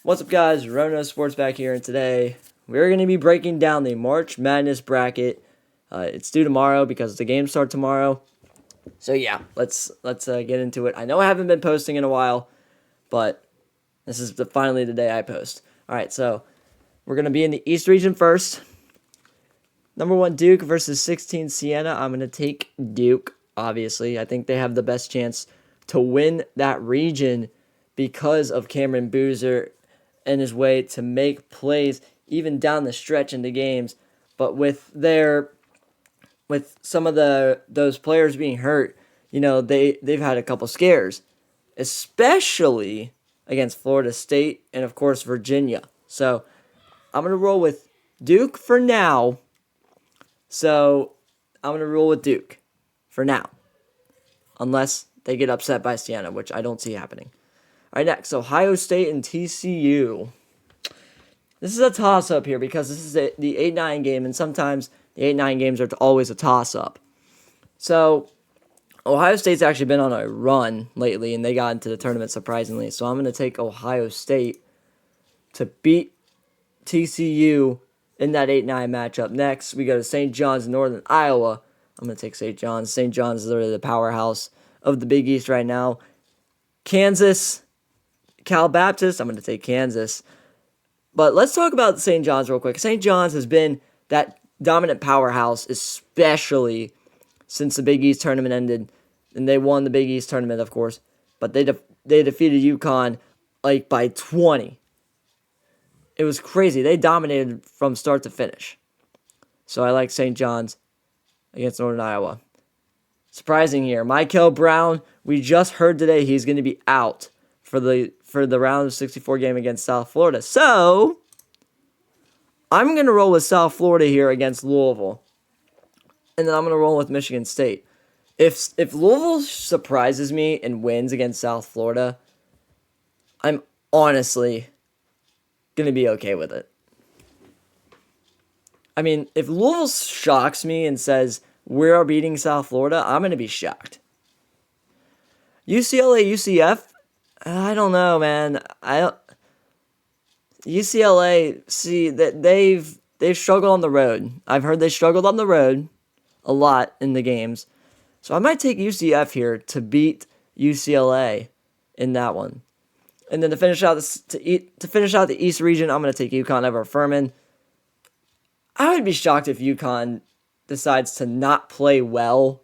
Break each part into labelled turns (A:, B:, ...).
A: What's up, guys? Rono Sports back here, and today we're going to be breaking down the March Madness bracket. It's due tomorrow because the games start tomorrow. So yeah, let's get into it. I know I haven't been posting in a while, but this is finally the day I post. All right, so we're going to be in the East region first. Number 1 Duke versus 16 Siena. I'm going to take Duke, obviously. I think they have the best chance to win that region because of Cameron Boozer and his way to make plays even down the stretch into games. But with some of those players being hurt, they've had a couple scares, especially against Florida State and of course Virginia. So I'm gonna roll with Duke for now. So I'm gonna roll with Duke for now, unless they get upset by Siena, which I don't see happening. All right, next, Ohio State and TCU. This is a toss-up here because this is the 8-9 game, and sometimes the 8-9 games are always a toss-up. So Ohio State's actually been on a run lately, and they got into the tournament surprisingly. So I'm going to take Ohio State to beat TCU in that 8-9 matchup. Next, we go to St. John's, Northern Iowa. I'm going to take St. John's. St. John's is literally the powerhouse of the Big East right now. Kansas, Cal Baptist, I'm going to take Kansas. But let's talk about St. John's real quick. St. John's has been that dominant powerhouse, especially since the Big East tournament ended. And they won the Big East tournament, of course. But they defeated UConn like by 20. It was crazy. They dominated from start to finish. So I like St. John's against Northern Iowa. Surprising here. Michael Brown, we just heard today he's going to be out for the round of 64 game against South Florida. So I'm going to roll with South Florida here against Louisville. And then I'm going to roll with Michigan State. If Louisville surprises me and wins against South Florida, I'm honestly going to be okay with it. I mean, if Louisville shocks me and says, we are beating South Florida, I'm going to be shocked. UCLA, UCF, I don't know, man. UCLA, see that they've struggled on the road. I've heard they struggled on the road a lot in the games. So I might take UCF here to beat UCLA in that one. And then to finish out the East region, I'm going to take UConn over Furman. I would be shocked if UConn decides to not play well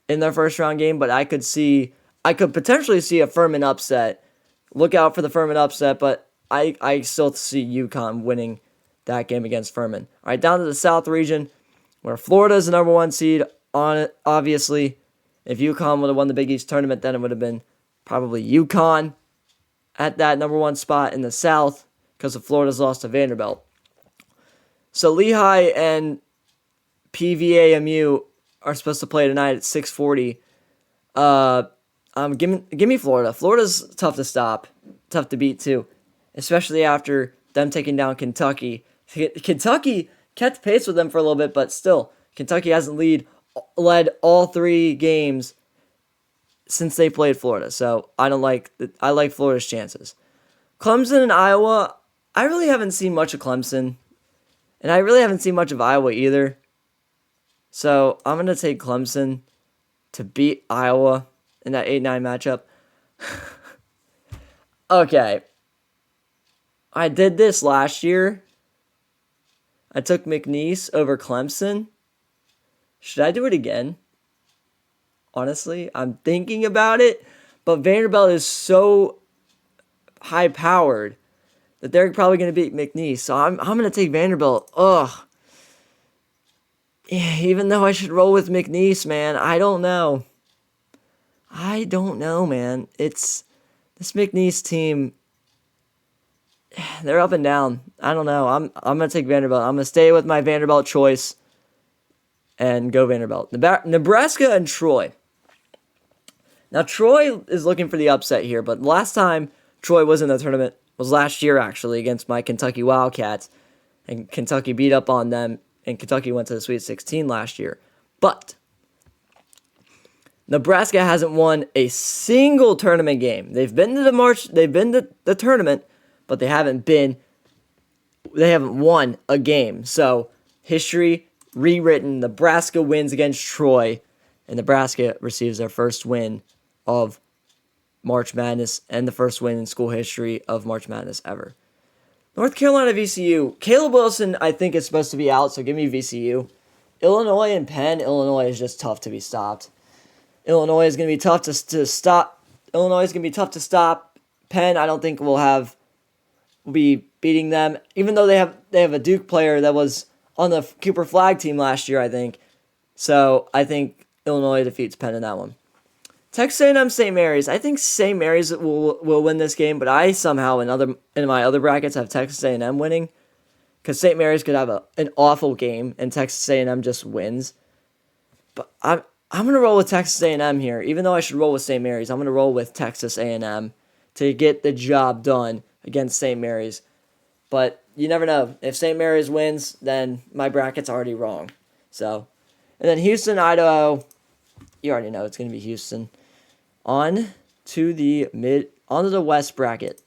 A: in their first round game, but I could potentially see a Furman upset. Look out for the Furman upset, but I still see UConn winning that game against Furman. All right, down to the South region, where Florida is the number 1 seed on it, obviously. If UConn would have won the Big East tournament, then it would have been probably UConn at that number 1 spot in the South because of Florida's loss to Vanderbilt. So Lehigh and PVAMU are supposed to play tonight at 6:40. Give me Florida. Florida's tough to stop, tough to beat too, especially after them taking down Kentucky. Kentucky kept pace with them for a little bit, but still, Kentucky hasn't led all 3 games since they played Florida. So I like Florida's chances. Clemson and Iowa, I really haven't seen much of Clemson, and I really haven't seen much of Iowa either. So I'm going to take Clemson to beat Iowa in that 8-9 matchup. Okay. I did this last year. I took McNeese over Clemson. Should I do it again? Honestly, I'm thinking about it. But Vanderbilt is so high-powered that they're probably going to beat McNeese. So I'm going to take Vanderbilt. Ugh. Even though I should roll with McNeese, man, I don't know, man. It's this McNeese team. They're up and down. I don't know. I'm gonna take Vanderbilt. I'm gonna stay with my Vanderbilt choice and go Vanderbilt. Nebraska and Troy. Now Troy is looking for the upset here, but last time Troy was in the tournament was last year actually against my Kentucky Wildcats, and Kentucky beat up on them. And Kentucky went to the Sweet 16 last year. But Nebraska hasn't won a single tournament game. They've been to the tournament, but they haven't won a game. So history rewritten. Nebraska wins against Troy, and Nebraska receives their first win of March Madness and the first win in school history of March Madness ever. North Carolina VCU. Caleb Wilson, I think, is supposed to be out, so give me VCU. Illinois and Penn. Illinois is just tough to be stopped. Illinois is going to be tough to stop. Illinois is going to be tough to stop. Penn, I don't think will be beating them, even though they have a Duke player that was on the Cooper Flag team last year, I think. So I think Illinois defeats Penn in that one. Texas A&M St. Mary's. I think St. Mary's will win this game, but I somehow in my other brackets have Texas A&M winning, because St. Mary's could have an awful game and Texas A&M just wins. But I'm gonna roll with Texas A&M here, even though I should roll with St. Mary's. I'm gonna roll with Texas A&M to get the job done against St. Mary's. But you never know. If St. Mary's wins, then my bracket's already wrong. So, and then Houston, Idaho. You already know it's gonna be Houston. On to the West bracket.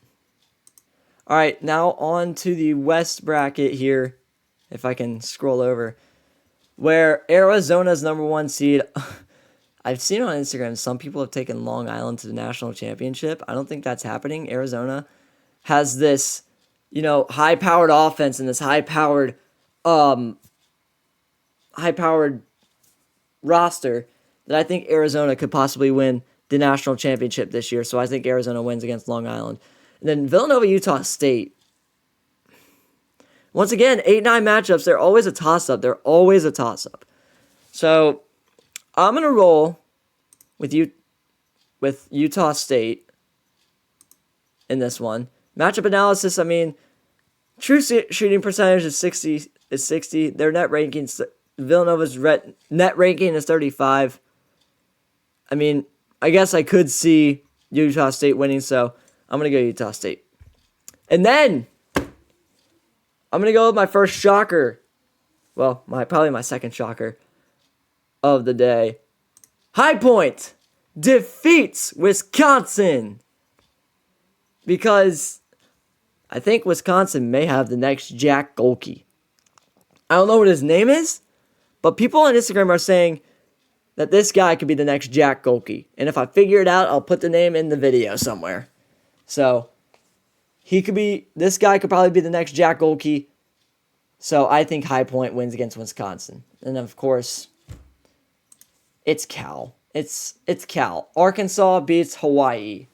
A: All right, now on to the West bracket here, if I can scroll over, where Arizona's number 1 seed. I've seen on Instagram some people have taken Long Island to the national championship. I don't think that's happening. Arizona has this, high-powered offense and this high-powered roster that I think Arizona could possibly win the national championship this year. So I think Arizona wins against Long Island. And then Villanova, Utah State. Once again, 8-9 matchups. They're always a toss-up. So I'm going to roll with Utah State in this one. Matchup analysis, true shooting percentage is 60. Their net rankings, Villanova's net ranking is 35. I guess I could see Utah State winning, so I'm going to go Utah State. And then I'm going to go with my first shocker. Well, probably my second shocker of the day. High Point defeats Wisconsin, because I think Wisconsin may have the next Jack Golke. I don't know what his name is, but people on Instagram are saying that this guy could be the next Jack Golke. And if I figure it out, I'll put the name in the video somewhere. So this guy could probably be the next Jack Golke. So I think High Point wins against Wisconsin. And of course, it's Cal. It's Cal. Arkansas beats Hawaii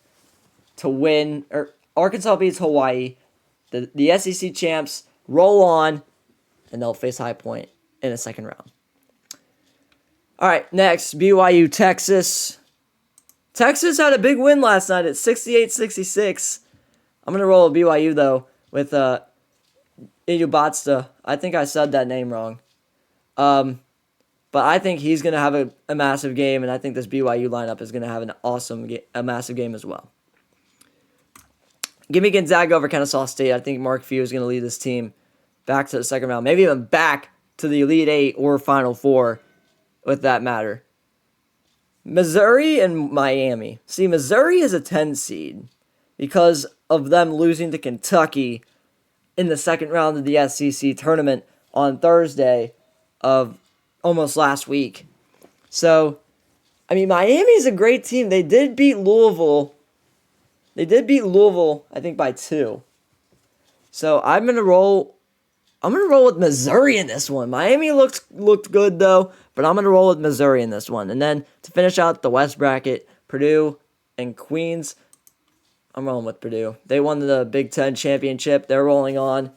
A: to win. Arkansas beats Hawaii. The SEC champs roll on, and they'll face High Point in the second round. All right, next, BYU, Texas. Texas had a big win last night at 68-66. I'm going to roll with BYU, though, with Iyubatsta. I think I said that name wrong. But I think he's going to have a massive game, and I think this BYU lineup is going to have a massive game as well. Give me Gonzaga over Kennesaw State. I think Mark Few is going to lead this team back to the second round, maybe even back to the Elite Eight or Final Four, with that matter. Missouri and Miami. See, Missouri is a 10 seed because of them losing to Kentucky in the second round of the SEC tournament on Thursday of almost last week. So, Miami's a great team. They did beat Louisville. I think, by 2. So I'm gonna roll with Missouri in this one. Miami looked good though, but I'm gonna roll with Missouri in this one. And then to finish out the West bracket, Purdue and Queens. I'm rolling with Purdue. They won the Big Ten championship. They're rolling on,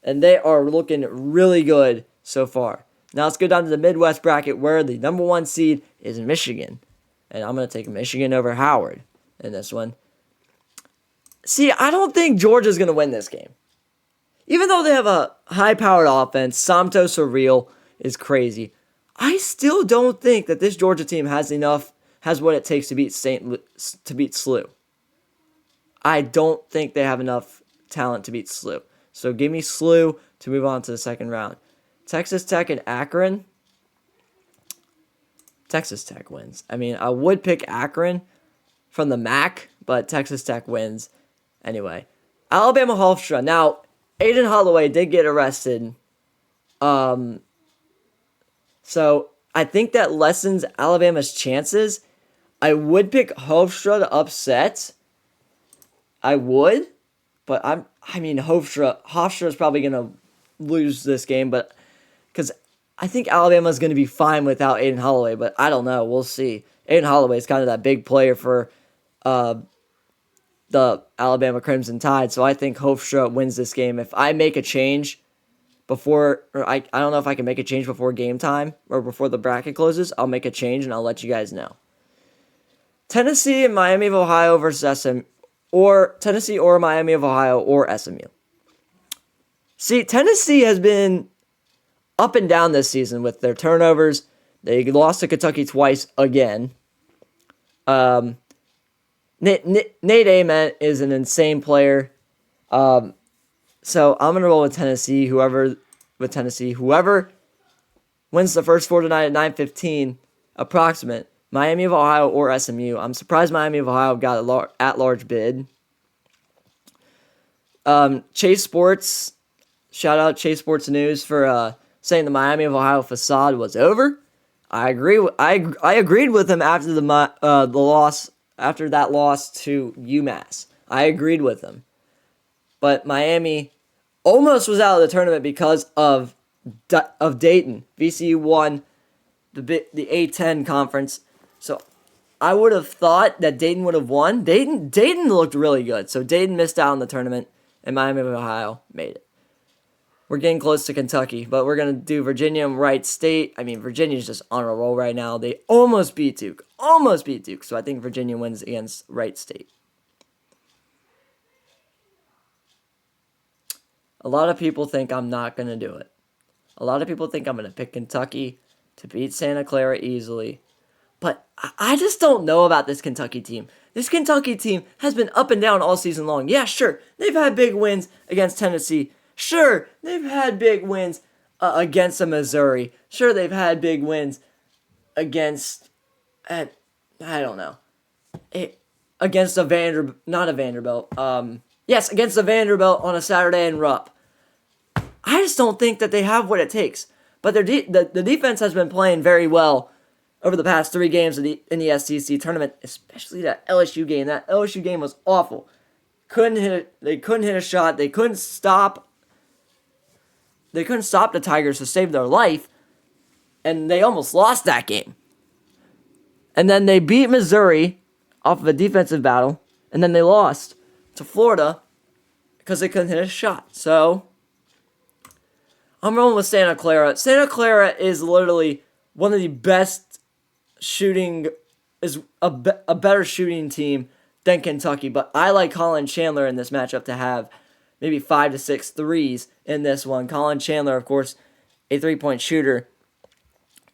A: and they are looking really good so far. Now let's go down to the Midwest bracket, where the number 1 seed is Michigan, and I'm gonna take Michigan over Howard in this one. See, I don't think Georgia's gonna win this game. Even though they have a high-powered offense, Santos Surreal is crazy. I still don't think that this Georgia team has what it takes to beat SLU. I don't think they have enough talent to beat SLU. So give me SLU to move on to the second round. Texas Tech and Akron. Texas Tech wins. I would pick Akron from the MAC, but Texas Tech wins anyway. Alabama Hofstra. Now, Aiden Holloway did get arrested. So I think that lessens Alabama's chances. I would pick Hofstra to upset. I would, but Hofstra is probably going to lose this game, but because I think Alabama's going to be fine without Aiden Holloway, but I don't know. We'll see. Aiden Holloway is kind of that big player for the Alabama Crimson Tide, so I think Hofstra wins this game. If I make a change before, or I don't know if I can make a change before game time or before the bracket closes, I'll make a change and I'll let you guys know. Tennessee and Miami of Ohio versus SM, or Tennessee or Miami of Ohio or SMU. See, Tennessee has been up and down this season with their turnovers. They lost to Kentucky twice again. Nate Ament is an insane player. So I'm going to roll with Tennessee. Whoever wins the first 4 tonight at 9:15, approximate, Miami of Ohio or SMU. I'm surprised Miami of Ohio got an at-large bid. Chase Sports, shout out Chase Sports News for saying the Miami of Ohio facade was over. I agree. I agreed with him after the loss, after that loss to UMass. I agreed with him, but Miami almost was out of the tournament because of Dayton. VCU won the A10 conference, so I would have thought that Dayton would have won. Dayton looked really good, so Dayton missed out on the tournament, and Miami of Ohio made it. We're getting close to Kentucky, but we're going to do Virginia and Wright State. I mean, Virginia's just on a roll right now. They almost beat Duke. So I think Virginia wins against Wright State. A lot of people think I'm not going to do it. A lot of people think I'm going to pick Kentucky to beat Santa Clara easily. But I just don't know about this Kentucky team. This Kentucky team has been up and down all season long. Yeah, sure, they've had big wins against Tennessee. Sure, they've had big wins against Missouri. Sure, they've had big wins against, I don't know, against a Vanderbilt, not a Vanderbilt. Yes, against the Vanderbilt on a Saturday in Rupp. I just don't think that they have what it takes. But the defense has been playing very well over the past 3 games in the SEC tournament, especially that LSU game. That LSU game was awful. They couldn't hit a shot. They couldn't stop the Tigers to save their life, and they almost lost that game. And then they beat Missouri off of a defensive battle, and then they lost to Florida because they couldn't hit a shot. So I'm rolling with Santa Clara. Santa Clara is literally one of the best shooting, is a better shooting team than Kentucky, but I like Colin Chandler in this matchup to have maybe 5 to 6 threes in this one. Colin Chandler, of course, a 3-point shooter.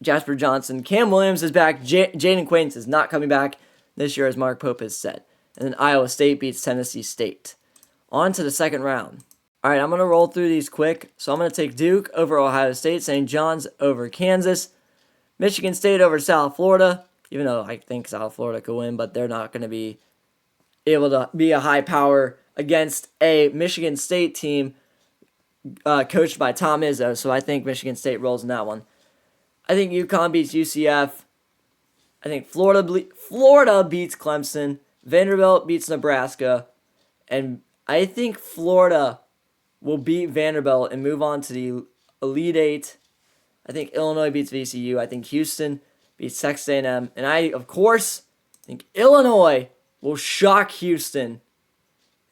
A: Jasper Johnson. Cam Williams is back. Jaden Quaintance is not coming back this year, as Mark Pope has said. And then Iowa State beats Tennessee State. On to the second round. All right, I'm going to roll through these quick. So I'm going to take Duke over Ohio State, St. John's over Kansas, Michigan State over South Florida, even though I think South Florida could win, but they're not going to be able to be a high power against a Michigan State team coached by Tom Izzo, so I think Michigan State rolls in that one. I think UConn beats UCF. I think Florida beats Clemson. Vanderbilt beats Nebraska. And I think Florida will beat Vanderbilt and move on to the Elite Eight. I think Illinois beats VCU. I think Houston beats Texas A&M. And I, of course, think Illinois will shock Houston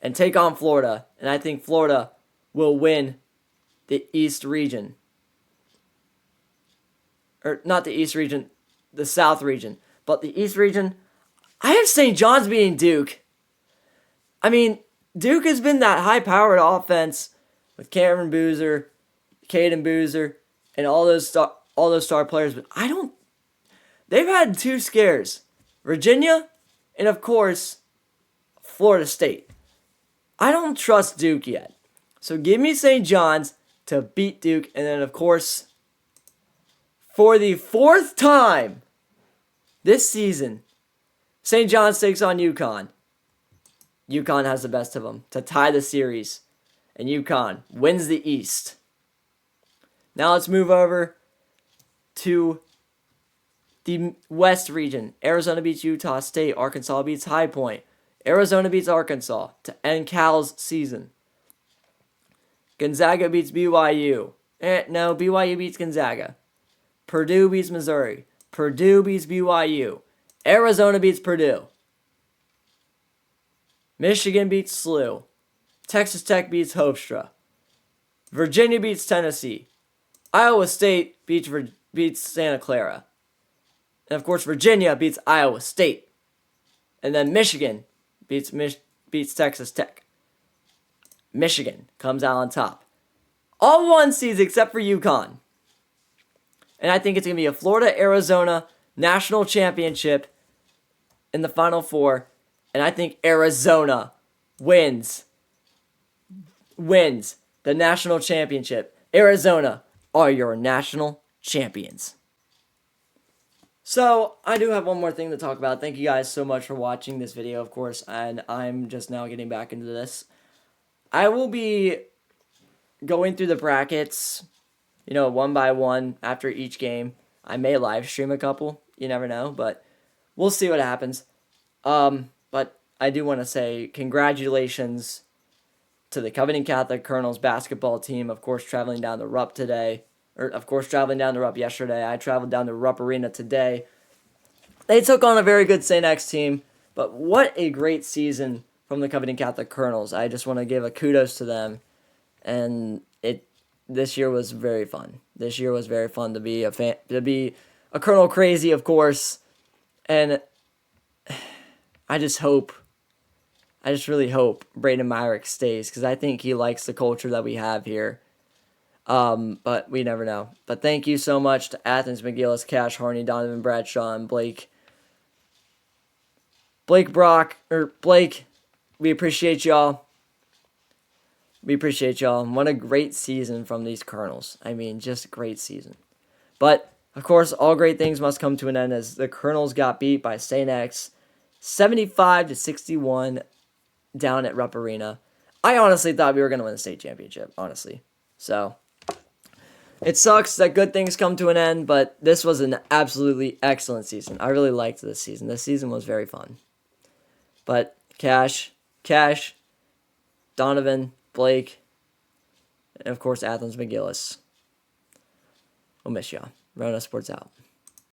A: and take on Florida. And I think Florida will win the East region. Or not the East region, the South region. But the East region, I have St. John's beating Duke. I mean, Duke has been that high-powered offense with Cameron Boozer, Caden Boozer, and all those star players. But they've had 2 scares. Virginia and, of course, Florida State. I don't trust Duke yet. So give me St. John's to beat Duke. And then, of course, for the 4th time this season, St. John's takes on UConn. UConn has the best of them to tie the series. And UConn wins the East. Now let's move over to the West region. Arizona beats Utah State. Arkansas beats High Point. Arizona beats Arkansas to end Cal's season. Gonzaga beats BYU. No, BYU beats Gonzaga. Purdue beats Missouri. Purdue beats BYU. Arizona beats Purdue. Michigan beats SLU. Texas Tech beats Hofstra. Virginia beats Tennessee. Iowa State beats Santa Clara. And of course, Virginia beats Iowa State. And then Michigan beats Texas Tech. Michigan comes out on top. All 1 seeds except for UConn. And I think it's going to be a Florida-Arizona national championship in the Final Four. And I think Arizona wins the national championship. Arizona are your national champions. So, I do have one more thing to talk about. Thank you guys so much for watching this video, of course, and I'm just now getting back into this. I will be going through the brackets, one by one after each game. I may live stream a couple, you never know, but we'll see what happens. But I do want to say congratulations to the Covington Catholic Colonels basketball team, of course, traveling down the Rupp today. Traveling down the Rupp yesterday. I traveled down to Rupp Arena today. They took on a very good St. X team, but what a great season from the Covington Catholic Colonels. I just want to give a kudos to them, and this year was very fun. This year was very fun to be a Colonel crazy, of course, and I just really hope Braden Myrick stays, because I think he likes the culture that we have here. But we never know. But thank you so much to Athens, McGillis, Cash, Harney, Donovan, Bradshaw, and Blake. Blake, we appreciate y'all. And what a great season from these Colonels. I mean, just a great season. But, of course, all great things must come to an end, as the Colonels got beat by St. X 75-61 down at Rupp Arena. I honestly thought we were going to win the state championship, honestly. So, it sucks that good things come to an end, but this was an absolutely excellent season. I really liked this season. This season was very fun. But Cash, Donovan, Blake, and of course Athens McGillis. We'll miss y'all. Rona Sports out.